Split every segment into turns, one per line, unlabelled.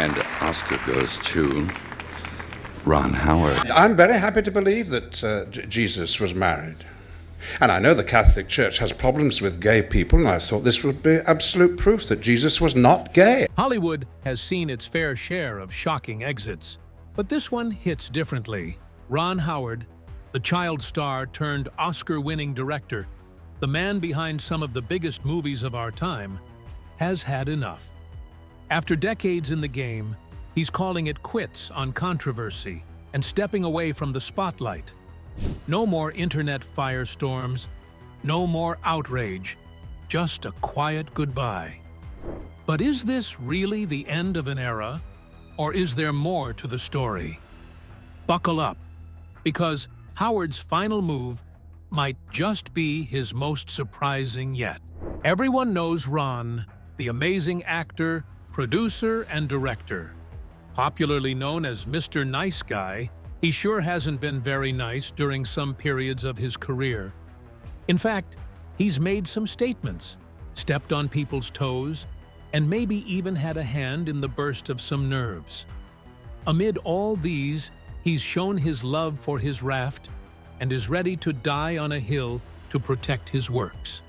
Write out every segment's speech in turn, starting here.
And Oscar goes to Ron Howard.
I'm very happy to believe that Jesus was married. And I know the Catholic Church has problems with gay people, and I thought this would be absolute proof that Jesus was not gay.
Hollywood has seen its fair share of shocking exits, but this one hits differently. Ron Howard, the child star turned Oscar-winning director, the man behind some of the biggest movies of our time, has had enough. After decades in the game, he's calling it quits on controversy and stepping away from the spotlight. No more internet firestorms, no more outrage, just a quiet goodbye. But is this really the end of an era, or is there more to the story? Buckle up, because Howard's final move might just be his most surprising yet. Everyone knows Ron, the amazing actor, producer, and director. Popularly known as Mr. Nice Guy, he sure hasn't been very nice during some periods of his career. In fact, he's made some statements, stepped on people's toes, and maybe even had a hand in the burst of some nerves. Amid all these, he's shown his love for his raft and is ready to die on a hill to protect his works.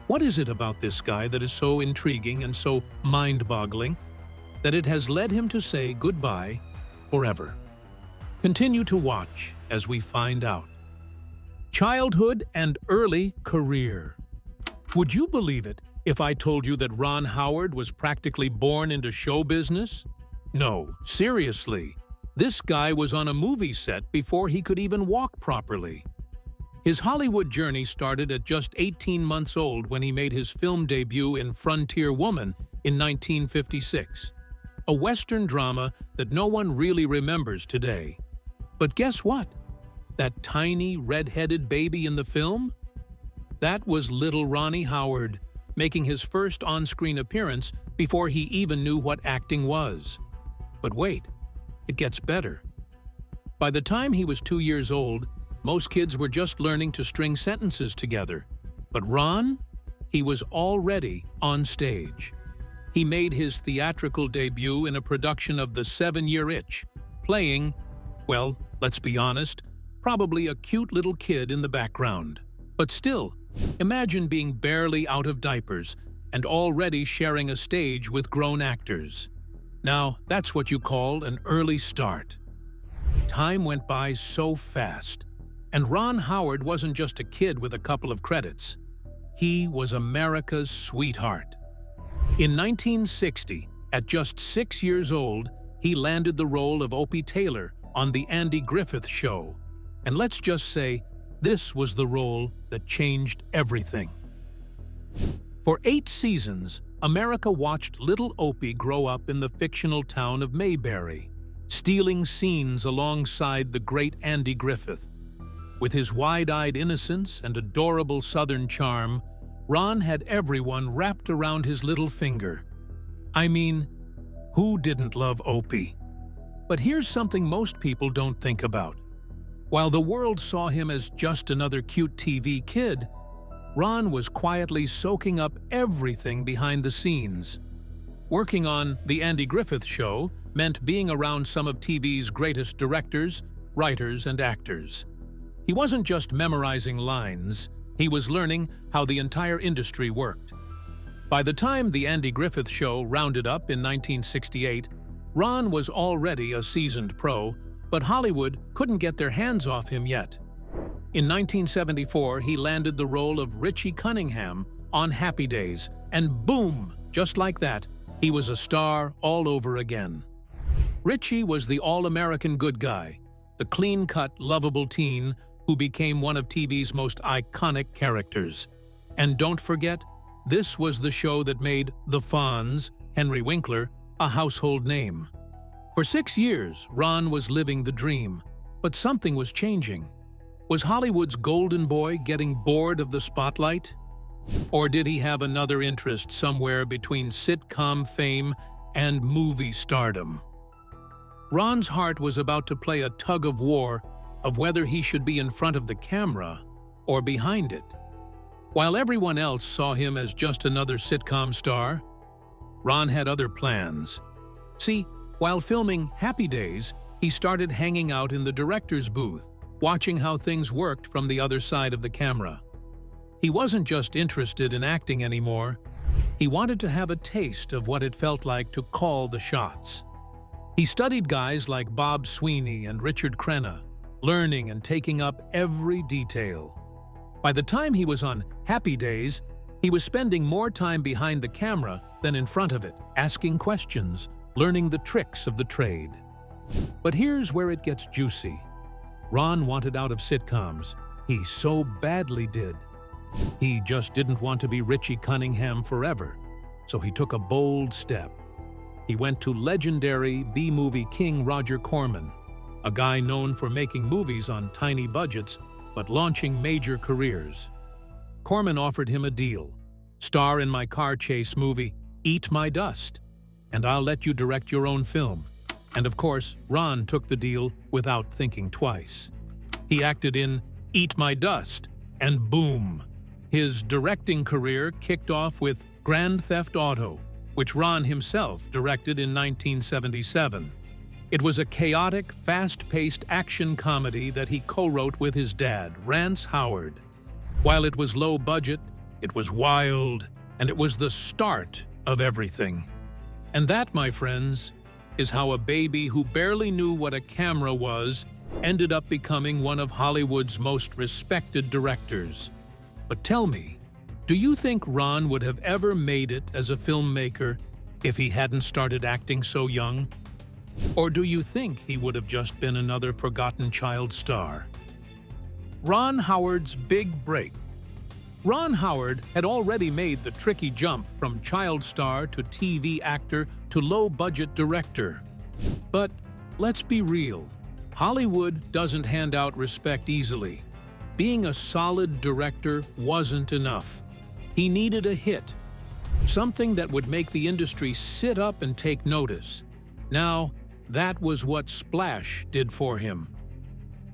What is it about this guy that is so intriguing and so mind-boggling that it has led him to say goodbye forever? Continue to watch as we find out. Childhood and early career. Would you believe it if I told you that Ron Howard was practically born into show business? No, seriously. This guy was on a movie set before he could even walk properly. His Hollywood journey started at just 18 months old when he made his film debut in Frontier Woman in 1956, a Western drama that no one really remembers today. But guess what? That tiny, red-headed baby in the film? That was little Ronnie Howard, making his first on-screen appearance before he even knew what acting was. But wait, it gets better. By the time he was 2 years old, most kids were just learning to string sentences together. But Ron? He was already on stage. He made his theatrical debut in a production of The 7-Year Itch, playing, well, let's be honest, probably a cute little kid in the background. But still, imagine being barely out of diapers and already sharing a stage with grown actors. Now, that's what you call an early start. Time went by so fast, and Ron Howard wasn't just a kid with a couple of credits. He was America's sweetheart. In 1960, at just 6 years old, he landed the role of Opie Taylor on The Andy Griffith Show. And let's just say, this was the role that changed everything. For 8 seasons, America watched little Opie grow up in the fictional town of Mayberry, stealing scenes alongside the great Andy Griffith. With his wide-eyed innocence and adorable Southern charm, Ron had everyone wrapped around his little finger. I mean, who didn't love Opie? But here's something most people don't think about. While the world saw him as just another cute TV kid, Ron was quietly soaking up everything behind the scenes. Working on The Andy Griffith Show meant being around some of TV's greatest directors, writers, and actors. He wasn't just memorizing lines, he was learning how the entire industry worked. By the time The Andy Griffith Show rounded up in 1968, Ron was already a seasoned pro, but Hollywood couldn't get their hands off him yet. In 1974, he landed the role of Richie Cunningham on Happy Days, and boom, just like that, he was a star all over again. Richie was the all-American good guy, the clean-cut, lovable teen who became one of TV's most iconic characters. And don't forget, this was the show that made the Fonz, Henry Winkler, a household name. For 6 years, Ron was living the dream, but something was changing. Was Hollywood's golden boy getting bored of the spotlight? Or did he have another interest somewhere between sitcom fame and movie stardom? Ron's heart was about to play a tug-of-war of whether he should be in front of the camera or behind it. While everyone else saw him as just another sitcom star, Ron had other plans. See, while filming Happy Days, he started hanging out in the director's booth, watching how things worked from the other side of the camera. He wasn't just interested in acting anymore. He wanted to have a taste of what it felt like to call the shots. He studied guys like Bob Sweeney and Richard Crenna, learning and taking up every detail. By the time he was on Happy Days, he was spending more time behind the camera than in front of it, asking questions, learning the tricks of the trade. But here's where it gets juicy. Ron wanted out of sitcoms. He so badly did. He just didn't want to be Richie Cunningham forever, so he took a bold step. He went to legendary B-movie king Roger Corman, a guy known for making movies on tiny budgets but launching major careers. Corman offered him a deal: star in my car chase movie, Eat My Dust, and I'll let you direct your own film. And of course, Ron took the deal without thinking twice. He acted in Eat My Dust, and boom! His directing career kicked off with Grand Theft Auto, which Ron himself directed in 1977. It was a chaotic, fast-paced action comedy that he co-wrote with his dad, Rance Howard. While it was low budget, it was wild, and it was the start of everything. And that, my friends, is how a baby who barely knew what a camera was ended up becoming one of Hollywood's most respected directors. But tell me, do you think Ron would have ever made it as a filmmaker if he hadn't started acting so young? Or do you think he would have just been another forgotten child star? Ron Howard's big break. Ron Howard had already made the tricky jump from child star to TV actor to low-budget director. But let's be real, Hollywood doesn't hand out respect easily. Being a solid director wasn't enough. He needed a hit, something that would make the industry sit up and take notice. Now, that was what Splash did for him.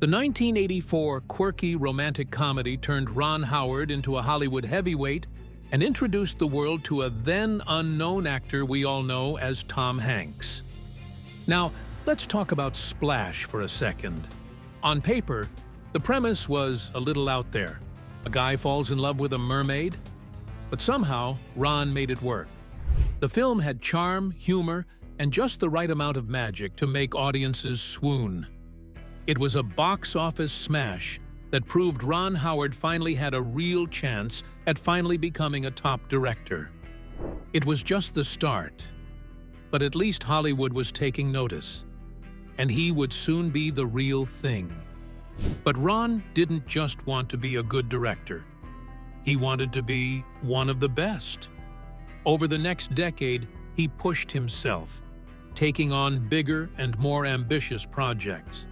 The 1984 quirky romantic comedy turned Ron Howard into a Hollywood heavyweight and introduced the world to a then-unknown actor we all know as Tom Hanks. Now, let's talk about Splash for a second. On paper, the premise was a little out there. A guy falls in love with a mermaid, but somehow Ron made it work. The film had charm, humor, and just the right amount of magic to make audiences swoon. It was a box office smash that proved Ron Howard finally had a real chance at finally becoming a top director. It was just the start, but at least Hollywood was taking notice, and he would soon be the real thing. But Ron didn't just want to be a good director. He wanted to be one of the best. Over the next decade, he pushed himself, taking on bigger and more ambitious projects.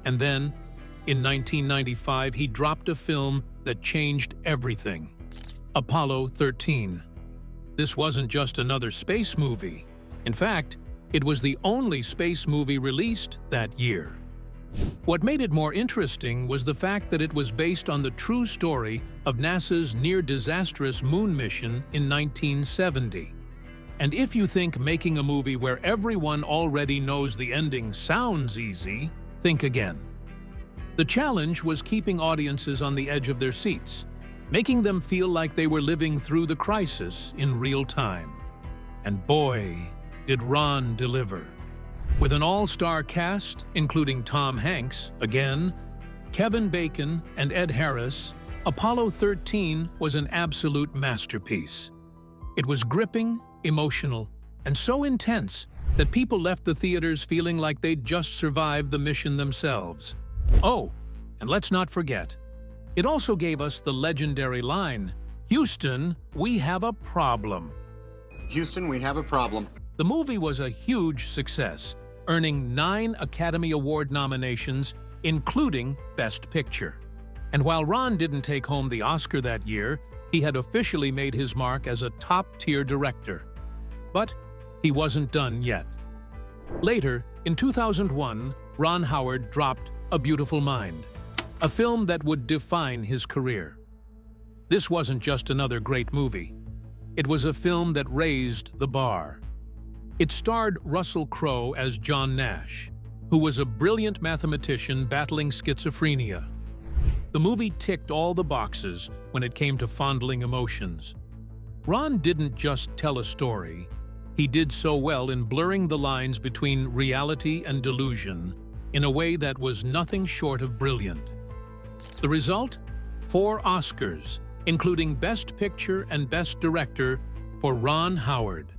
And then, in 1995, he dropped a film that changed everything: Apollo 13. This wasn't just another space movie. In fact, it was the only space movie released that year. What made it more interesting was the fact that it was based on the true story of NASA's near-disastrous moon mission in 1970. And if you think making a movie where everyone already knows the ending sounds easy, think again. The challenge was keeping audiences on the edge of their seats, making them feel like they were living through the crisis in real time. And boy, did Ron deliver. With an all-star cast, including Tom Hanks, again, Kevin Bacon, and Ed Harris, Apollo 13 was an absolute masterpiece. It was gripping, emotional, and so intense that people left the theaters feeling like they'd just survived the mission themselves. Oh, and let's not forget, it also gave us the legendary line, "Houston, we have a problem."
Houston, we have a problem.
The movie was a huge success, earning 9 Academy Award nominations, including Best Picture. And while Ron didn't take home the Oscar that year, he had officially made his mark as a top-tier director. But he wasn't done yet. Later, in 2001, Ron Howard dropped A Beautiful Mind, a film that would define his career. This wasn't just another great movie. It was a film that raised the bar. It starred Russell Crowe as John Nash, who was a brilliant mathematician battling schizophrenia. The movie ticked all the boxes when it came to fondling emotions. Ron didn't just tell a story. He did so well in blurring the lines between reality and delusion in a way that was nothing short of brilliant. The result? 4 Oscars, including Best Picture and Best Director for Ron Howard.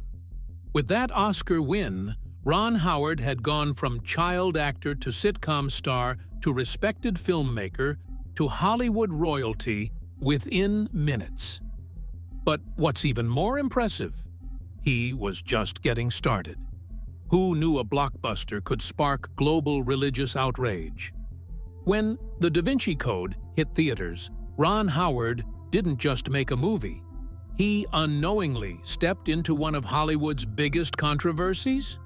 With that Oscar win, Ron Howard had gone from child actor to sitcom star to respected filmmaker to Hollywood royalty within minutes. But what's even more impressive, he was just getting started. Who knew a blockbuster could spark global religious outrage? When The Da Vinci Code hit theaters, Ron Howard didn't just make a movie. He unknowingly stepped into one of Hollywood's biggest controversies?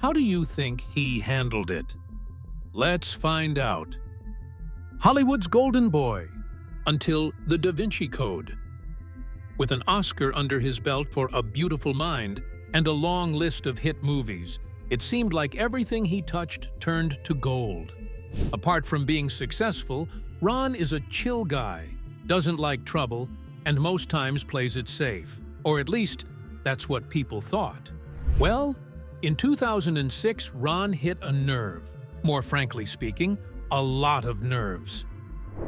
How do you think he handled it? Let's find out. Hollywood's golden boy, until The Da Vinci Code. With an Oscar under his belt for A Beautiful Mind and a long list of hit movies, it seemed like everything he touched turned to gold. Apart from being successful, Ron is a chill guy, doesn't like trouble, and most times plays it safe. Or at least, that's what people thought. Well, in 2006, Ron hit a nerve. More frankly speaking, a lot of nerves.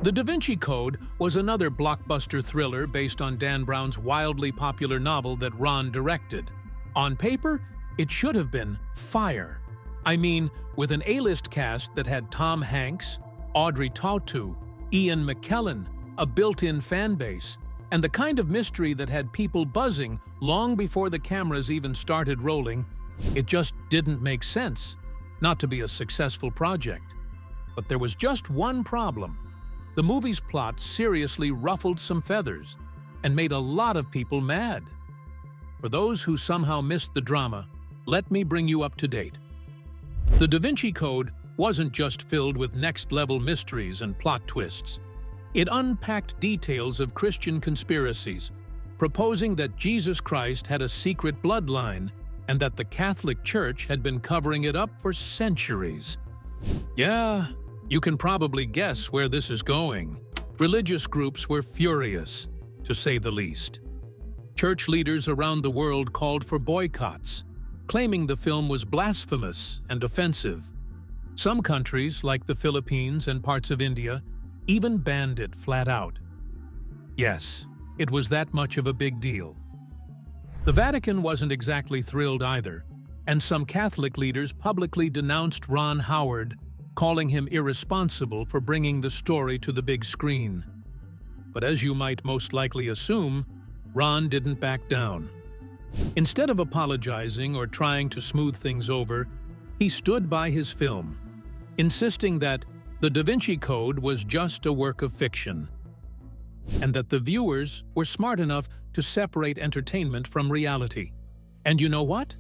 The Da Vinci Code was another blockbuster thriller based on Dan Brown's wildly popular novel that Ron directed. On paper, it should have been fire. I mean, with an A-list cast that had Tom Hanks, Audrey Tautou, Ian McKellen, a built-in fan base, and the kind of mystery that had people buzzing long before the cameras even started rolling, it just didn't make sense not to be a successful project. But there was just one problem. The movie's plot seriously ruffled some feathers and made a lot of people mad. For those who somehow missed the drama, let me bring you up to date. The Da Vinci Code wasn't just filled with next-level mysteries and plot twists. It unpacked details of Christian conspiracies, proposing that Jesus Christ had a secret bloodline and that the Catholic Church had been covering it up for centuries. Yeah, you can probably guess where this is going. Religious groups were furious, to say the least. Church leaders around the world called for boycotts, claiming the film was blasphemous and offensive. Some countries, like the Philippines and parts of India, even banned it flat out. Yes, it was that much of a big deal. The Vatican wasn't exactly thrilled either, and some Catholic leaders publicly denounced Ron Howard, calling him irresponsible for bringing the story to the big screen. But as you might most likely assume, Ron didn't back down. Instead of apologizing or trying to smooth things over, he stood by his film, insisting that The Da Vinci Code was just a work of fiction, and that the viewers were smart enough to separate entertainment from reality. And you know what?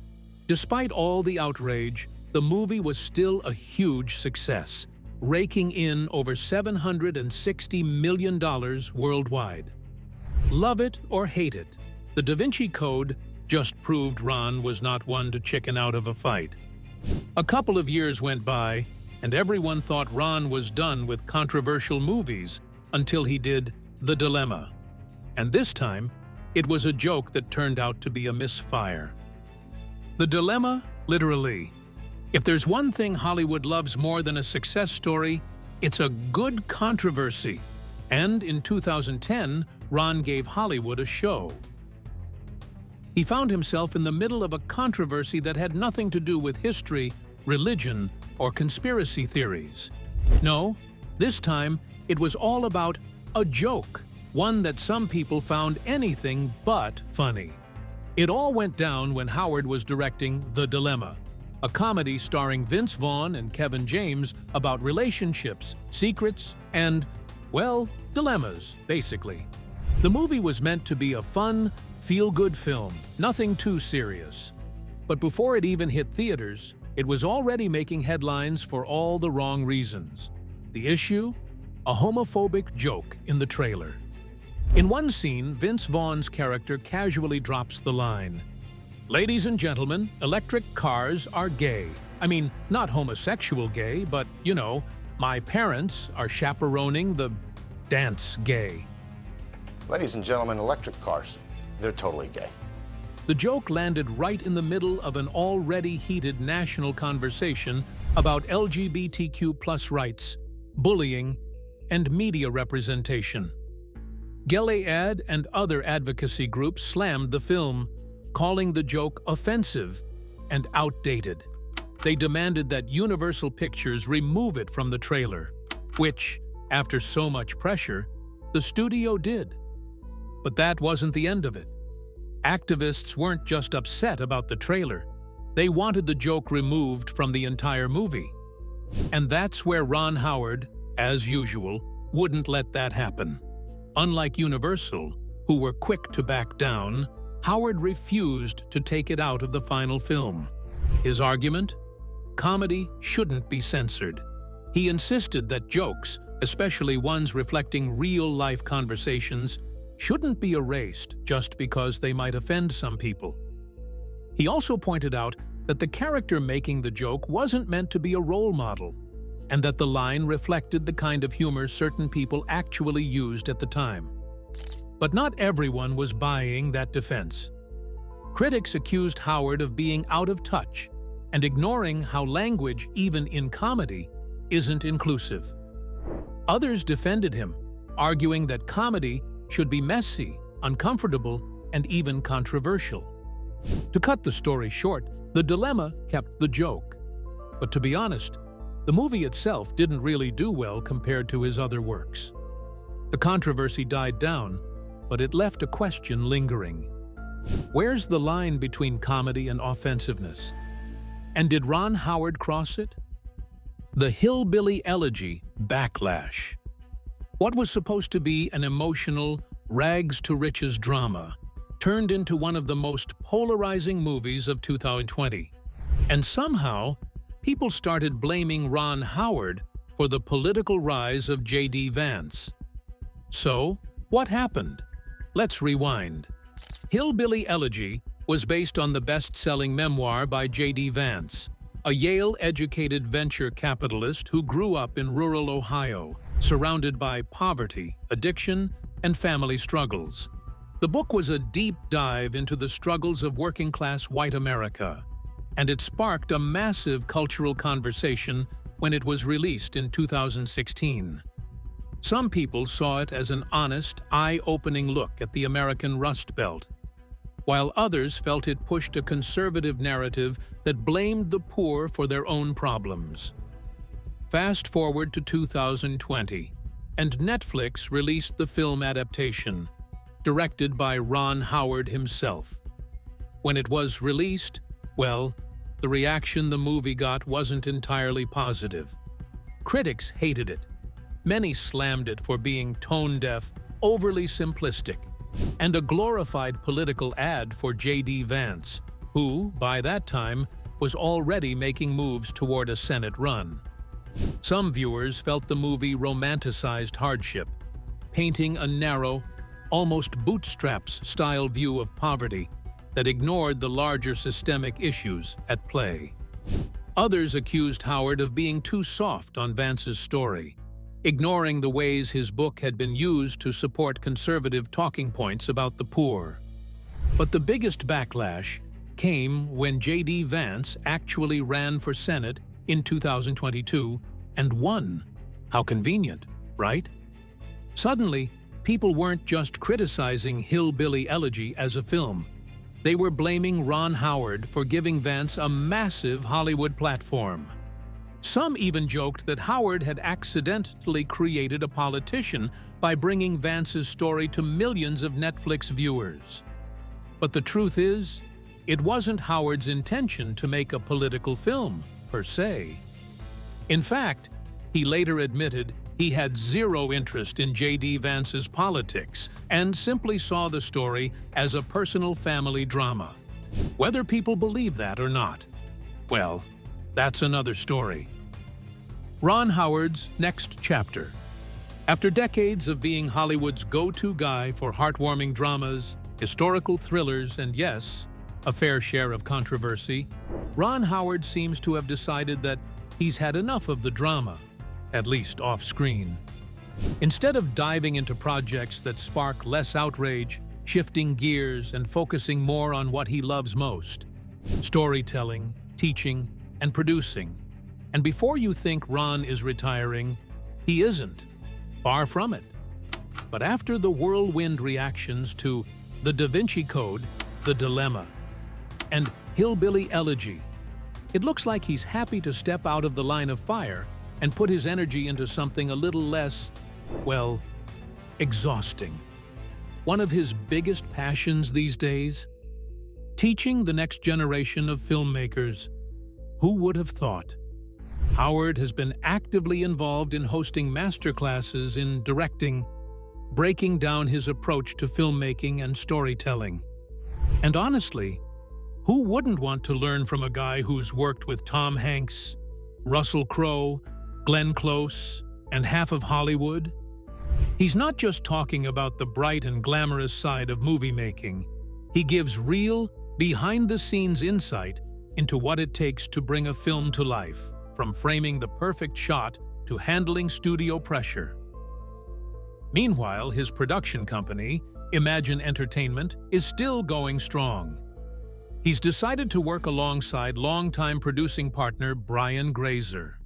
Despite all the outrage, the movie was still a huge success, raking in over $760 million worldwide. Love it or hate it, The Da Vinci Code just proved Ron was not one to chicken out of a fight. A couple of years went by, and everyone thought Ron was done with controversial movies until he did The Dilemma. And this time, it was a joke that turned out to be a misfire. The Dilemma, literally. If there's one thing Hollywood loves more than a success story, it's a good controversy. And in 2010, Ron gave Hollywood a show. He found himself in the middle of a controversy that had nothing to do with history, religion, or conspiracy theories. No, this time it was all about a joke, one that some people found anything but funny. It all went down when Howard was directing The Dilemma, a comedy starring Vince Vaughn and Kevin James about relationships, secrets, and, well, dilemmas, basically. The movie was meant to be a fun, feel-good film, nothing too serious. But before it even hit theaters, it was already making headlines for all the wrong reasons. The issue? A homophobic joke in the trailer. In one scene, Vince Vaughn's character casually drops the line, Ladies and gentlemen, electric cars are gay. I mean, not homosexual gay, but, you know, my parents are chaperoning the dance gay.
Ladies and gentlemen, electric cars, they're totally gay.
The joke landed right in the middle of an already heated national conversation about LGBTQ+ rights, bullying, and media representation. Gilead and other advocacy groups slammed the film, calling the joke offensive and outdated. They demanded that Universal Pictures remove it from the trailer, which, after so much pressure, the studio did. But that wasn't the end of it. Activists weren't just upset about the trailer. They wanted the joke removed from the entire movie. And that's where Ron Howard, as usual, wouldn't let that happen. Unlike Universal, who were quick to back down, Howard refused to take it out of the final film. His argument? Comedy shouldn't be censored. He insisted that jokes, especially ones reflecting real-life conversations, shouldn't be erased just because they might offend some people. He also pointed out that the character making the joke wasn't meant to be a role model, and that the line reflected the kind of humor certain people actually used at the time. But not everyone was buying that defense. Critics accused Howard of being out of touch and ignoring how language, even in comedy, isn't inclusive. Others defended him, arguing that comedy should be messy, uncomfortable, and even controversial. To cut the story short, the dilemma kept the joke. But to be honest, the movie itself didn't really do well compared to his other works. The controversy died down, but it left a question lingering. Where's the line between comedy and offensiveness? And did Ron Howard cross it? The Hillbilly Elegy backlash. What was supposed to be an emotional, rags-to-riches drama turned into one of the most polarizing movies of 2020. And somehow, people started blaming Ron Howard for the political rise of J.D. Vance. So, what happened? Let's rewind. Hillbilly Elegy was based on the best-selling memoir by J.D. Vance, a Yale-educated venture capitalist who grew up in rural Ohio, surrounded by poverty, addiction, and family struggles. The book was a deep dive into the struggles of working-class white America, and it sparked a massive cultural conversation when it was released in 2016. Some people saw it as an honest, eye-opening look at the American Rust Belt, while others felt it pushed a conservative narrative that blamed the poor for their own problems. Fast forward to 2020, and Netflix released the film adaptation, directed by Ron Howard himself. When it was released, well, the reaction the movie got wasn't entirely positive. Critics hated it. Many slammed it for being tone-deaf, overly simplistic, and a glorified political ad for J.D. Vance, who, by that time, was already making moves toward a Senate run. Some viewers felt the movie romanticized hardship, painting a narrow, almost bootstraps-style view of poverty that ignored the larger systemic issues at play. Others accused Howard of being too soft on Vance's story, ignoring the ways his book had been used to support conservative talking points about the poor. But the biggest backlash came when J.D. Vance actually ran for Senate in 2022 and won. How convenient, right? Suddenly, people weren't just criticizing Hillbilly Elegy as a film. They were blaming Ron Howard for giving Vance a massive Hollywood platform. Some even joked that Howard had accidentally created a politician by bringing Vance's story to millions of Netflix viewers. But the truth is, it wasn't Howard's intention to make a political film, per se. In fact, he later admitted he had zero interest in J.D. Vance's politics and simply saw the story as a personal family drama. Whether people believe that or not, well, that's another story. Ron Howard's next chapter. After decades of being Hollywood's go-to guy for heartwarming dramas, historical thrillers, and yes, a fair share of controversy, Ron Howard seems to have decided that he's had enough of the drama, at least off-screen. Instead of diving into projects that spark less outrage, shifting gears and focusing more on what he loves most: storytelling, teaching, and producing. And before you think Ron is retiring, he isn't. Far from it. But after the whirlwind reactions to The Da Vinci Code, The Dilemma, and Hillbilly Elegy, it looks like he's happy to step out of the line of fire and put his energy into something a little less, well, exhausting. One of his biggest passions these days? Teaching the next generation of filmmakers. Who would have thought? Howard has been actively involved in hosting masterclasses in directing, breaking down his approach to filmmaking and storytelling. And honestly, who wouldn't want to learn from a guy who's worked with Tom Hanks, Russell Crowe, Glenn Close, and half of Hollywood? He's not just talking about the bright and glamorous side of movie making. He gives real, behind-the-scenes insight into what it takes to bring a film to life, from framing the perfect shot to handling studio pressure. Meanwhile, his production company, Imagine Entertainment, is still going strong. He's decided to work alongside longtime producing partner Brian Grazer.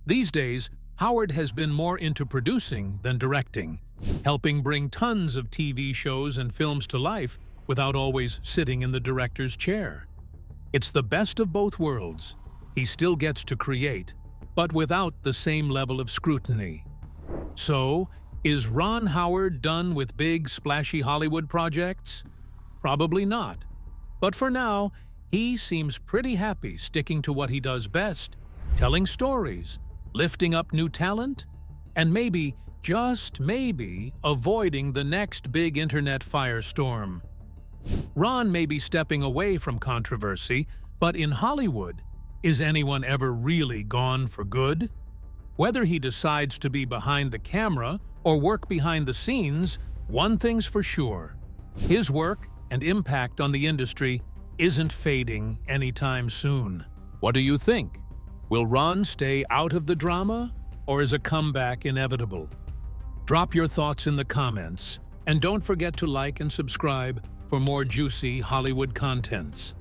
These days, Howard has been more into producing than directing, helping bring tons of TV shows and films to life without always sitting in the director's chair. It's the best of both worlds. He still gets to create, but without the same level of scrutiny. So, is Ron Howard done with big, splashy Hollywood projects? Probably not. But for now, he seems pretty happy sticking to what he does best: telling stories, lifting up new talent, and maybe, just maybe, avoiding the next big internet firestorm. Ron may be stepping away from controversy, but in Hollywood, is anyone ever really gone for good? Whether he decides to be behind the camera or work behind the scenes, one thing's for sure: his work and impact on the industry isn't fading anytime soon. What do you think? Will Ron stay out of the drama, or is a comeback inevitable? Drop your thoughts in the comments, and don't forget to like and subscribe for more juicy Hollywood contents.